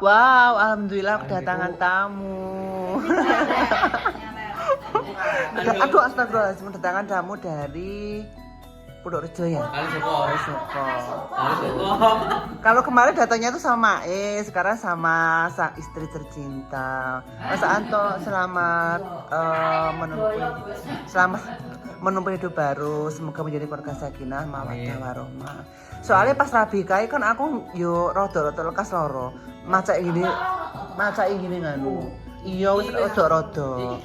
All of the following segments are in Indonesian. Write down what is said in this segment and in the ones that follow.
Wow, alhamdulillah kedatangan tamu. Aduh, astagfirullahaladzim, kedatangan tamu dari Purworejo ya? Kali Soko. Kalau kemarin datangnya tuh sama sekarang sama sang istri tercinta. Mas Anto, selamat menempuh hidup baru. Semoga menjadi keluarga sakinah, mawaddah warahmah. Soalnya pas rabi kae kan aku yo rada-rada lekas loro. Macak gini nganu. Iya wis rada-rada.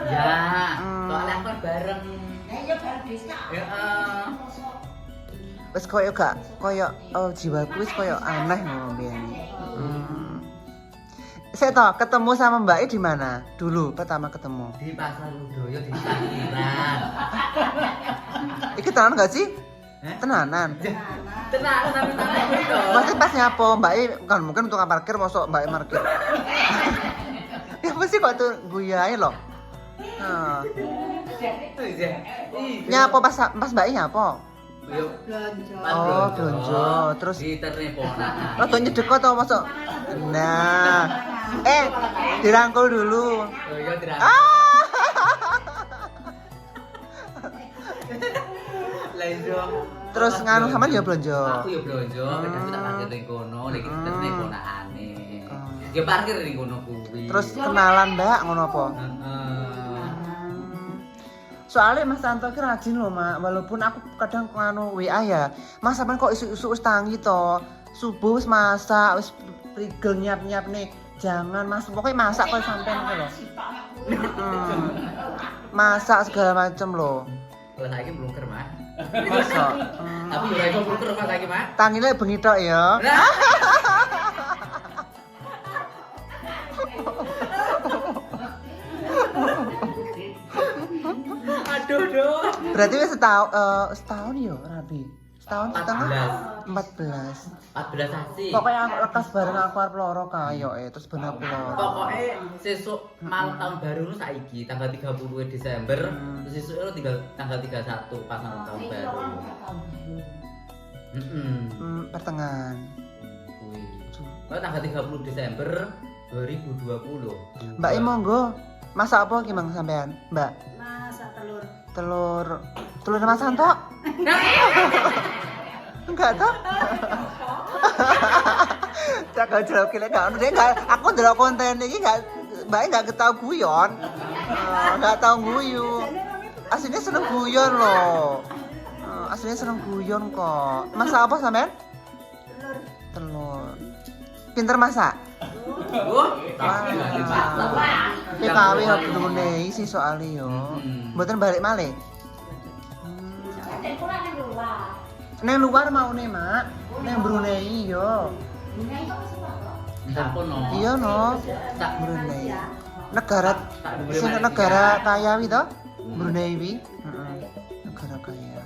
Ya, soalnya kan bareng. Ya bareng Diska. Heeh. Wis koyo jiwaku wis koyo aneh ngono biyen. Saya toh ketemu sama Mbak I di mana? Dulu pertama ketemu. Di Pasar Ludoyo di Sangiran. Iki tenanan gak sih? Tenanan. Tenanan tapi itu. Maksudnya pas nyapo Mbak I kan mungkin tukang parkir mosok Mbak I parkir. Ya mesti kok tuh guyain loh. Nah. Nyapo pas Mbak I nyapo? Oh, blonjo. Terus diterne ponakan. oh, tuh nyedek atau masuk? Nah. Dirangkul dulu. Oh iya dirangkul. Lah iya. Terus nganu sama ya blonjo. Aku ya blonjo, kadang tak parkir ning kono, lagi diterne ponakane. Ya parkir ning kono kuwi. Terus kenalan Mbak ngono apa? Soalnya Mas Anto ki rajin loh Mak, walaupun aku kadang nganu WA ya. Mas sampean kok isu-isu wis tangi to. Subuh wis masak, wis prigel nyiap-nyiap nih. Jangan Mas, pokoknya masak kok sampean ngono lho. Masak segala macem loh. Kalau saiki belum ker, Mas. Masa? Tapi ora iso belum ker Mas saiki, Mas. Tangine bengi tok ya. Aduh. Berarti wis setahun ya Rabi. Setahun setengah? 14. 14 sasi. Pokoknya aku lekas bareng aku arep loro kayo terus ben aku loro. Pokoknya sesuk malam tahun baru lu saiki tanggal 30 Desember, terus sesuk lu tinggal tanggal 31 pas malam tahun baru. Pertengahan. Kuwi. Oh, tanggal 30 Desember 2020. Mbak I monggo. Masak apa ki Mang sampean, Mbak? Masak telur. Telur Mas Anto? Enggak toh? Tak gak jawab kira gak aku ndelok konten iki Mbak I gak ketahu guyon. Gak tahu guyu. Aslinya seneng guyon loh. Aslinya seneng guyon kok. Masak apa sampean? Telur. Pinter masak? PKW ya Brunei sih soalnya yo. Mboten balik malih. Neng luar mau nih Mak. Neng Brunei yo. Iya no. Brunei. Negara kaya wi to? Brunei wi. Negara kaya.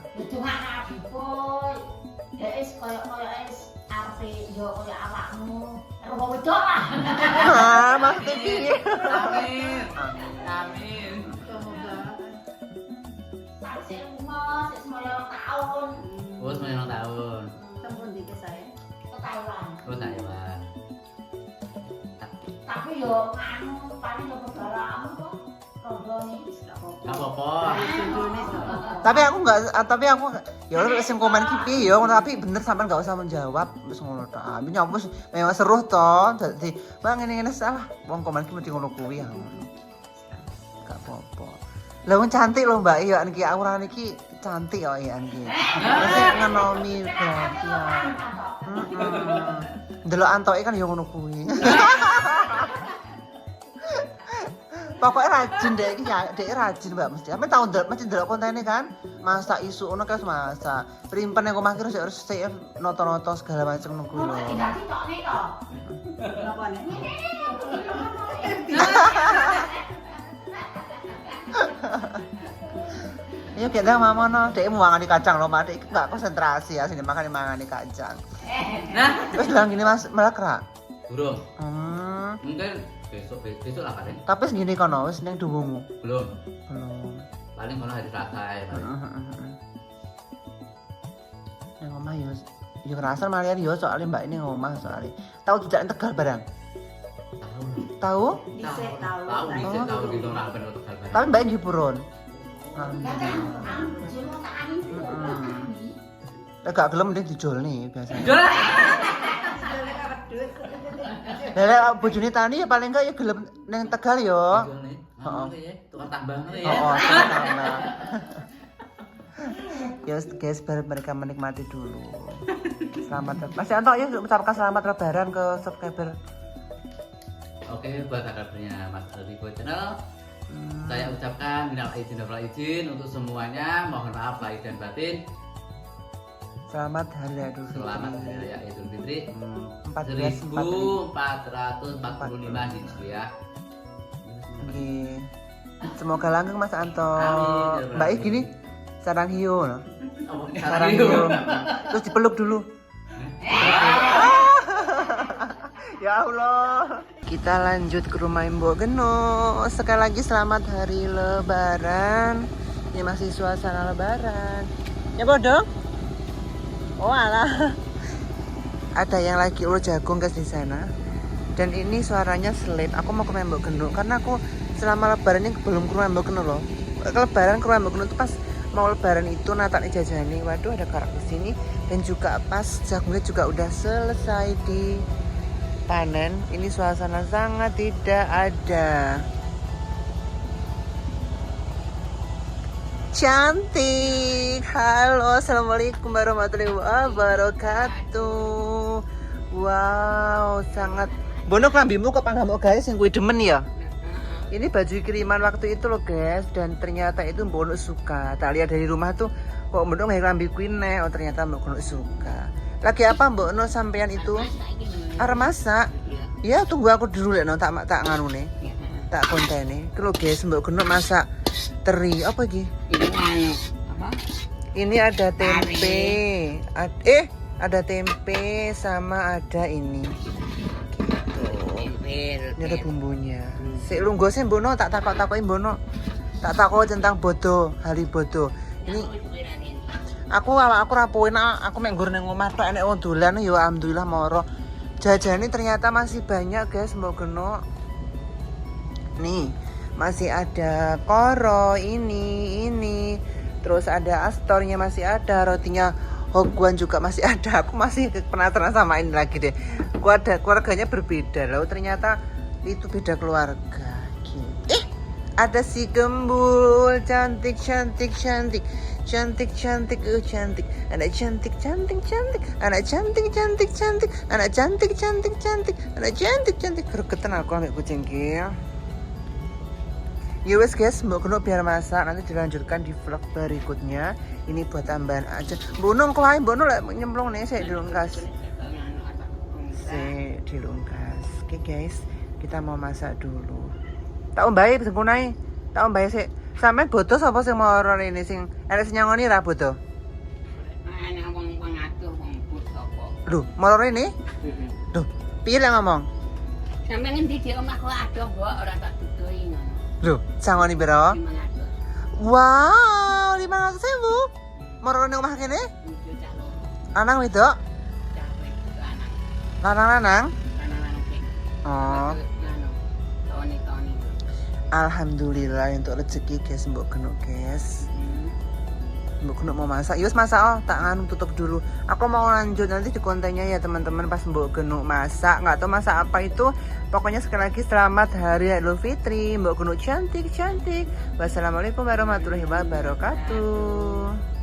Maksudnya piye? Amin. Oh, semuanya tahun. Oh, Taiwan. Tapi yo anu paling yo beberapa kok rombongan iki gak apa-apa. Apa-apa. Tapi aku ya udah sing komen ki piye yo tapi bener sampean gak usah menjawab wis ngono tok. Abi nyopus memang seru to. Dadi bang ngene-ngene salah wong komen ki mesti ngono kuwi ya. Gak apa-apa. Lah wong cantik lho Mbak iya iki aurane iki cantik kok ya iki. Mesti ngenomi berarti ya. Delok antoke kan ya ngono kuwi. Pokoknya rajin deh iki ya, dek rajin Mbak mesti. Sampe tau mesti ndelok kontene kan. Masak isu ngono kan masak. Primpen nek omah ki harus save noto-noto segala macam ngono kuwi lho. Iya kita mama no, dek mau mangani kacang loh, Mak. Dek enggak konsentrasi ya sini mangani kacang. Nah, Wis bilang gini Mas, melekra. burung. Mungkin besok lah paling. Tapi segini kono wis ning duwungmu. Belum. Belum. Paling kono hari Selasa ya. Yang omah Ya kerasan Marian yo soalnya Mbak ini ngomah soalnya. Tahu tidak Tegal barang? Tahu? Dhisik tahu. Tahu dhisik tahu di Lorah bener Tegal barang. Tapi Mbak nggih purun. Gak gelem mending dijol nih biasanya. Lah bojone Tani ya paling enggak ya gelem nang Tegal yo. Heeh. Tukang tambang ya. Oh, sama. Ya guys, biar mereka menikmati dulu. Selamat. Mas Yanto ya ucapkan selamat lebaran ke subscriber. Oke, buat subscribernya Mas Rico Channel. Saya ucapkan minal aidin wal faizin untuk semuanya. Mohon maaf lahir dan batin. Selamat Hari Raya Idul Fitri. Selamat Hari Raya Idul Fitri 1445 Hijriah. Oke. Semoga langgeng Mas Anto. Amin. Mbak gini sarang hiu no? Oh, Sarang hiu. Terus dipeluk dulu. Ya Allah. Kita lanjut ke rumah Mbok Geno. Sekali lagi selamat hari Lebaran. Ini masih suasana Lebaran. Ya bodoh. Oh alah. Ada yang lagi urut jagung guys di sana. Dan ini suaranya selip. Aku mau ke rumah Mbok Geno karena aku selama Lebaran ini belum ke rumah Mbok Geno loh. Lebaran ke rumah Mbok Geno itu pas mau Lebaran itu Natalnya jajani. Waduh ada karak di sini. Dan juga pas jagungnya juga udah selesai dipanen. Ini suasana sangat tidak ada. Cantik. Halo, assalamualaikum warahmatullahi wabarakatuh. Wow, sangat. Bono kelambimu kok panggamuk guys, yang gue demen ya. Ini baju kiriman waktu itu loh guys, dan ternyata itu Bono suka. Tak lihat dari rumah tuh, kok Bono nggak kelambi kuine. Oh ternyata Bono suka. Lagi apa Bono sampean itu? Arep masak. Ya tunggu aku dulu lek no tak nganu nih. Tak kontene. Kalau guys Bono masak teri apa lagi? Ini ada tempe. Ada tempe sama ada ini. Ini ada bumbunya. Si lungguh sih Bono tak takokin Bono. Tak takok tentang bodo, hari bodo. Ini aku rapoin aku mek nggur ning omah tok enek wong dolan ya alhamdulillah moro. Jajane ternyata masih banyak guys Mbok Geno. Nih, masih ada koro ini. Terus ada astornya masih ada, rotinya Hogwan juga masih ada. Aku masih penasaran sama ini lagi deh. Keluarganya berbeda loh. Ternyata itu beda keluarga. Gitu. Ada si Gembul, cantik. Anak cantik. Anak cantik. Gregetan aku ambek kucing ki. Ya wes guys, Mbok Geno biar masak nanti dilanjutkan di vlog berikutnya. Ini buat tambahan aja. Bono kok ae Bono lek nyemplung nih saya dilungkas. Oke guys, kita mau masak dulu. Tak ombahe sengkunai. Tak ombahe sik. Sampe bodo sapa sing moro ini sing elek sing nyangoni ra bodo? Ana wong ngatur wong sapa. Lho, moro ini? Lho, piye lek ngomong? Sampe ngendi di omahku adoh kok ora tak dudoi ngono. Lho, sangoni piro? 500. Wow, 500.000. Moro ning omah kene? Lanang wedok? Lanang. Oh. Toni. Alhamdulillah untuk rezeki guys Mbok Geno guys. Mbok Geno mau masak. Yus masak oh, tak nganu tutup dulu. Aku mau lanjut nanti di kontennya ya teman-teman pas Mbok Geno masak. Nggak tahu masak apa itu. Pokoknya sekali lagi selamat Hari Raya Idul Fitri. Mbok Geno cantik. Wassalamualaikum warahmatullahi wabarakatuh.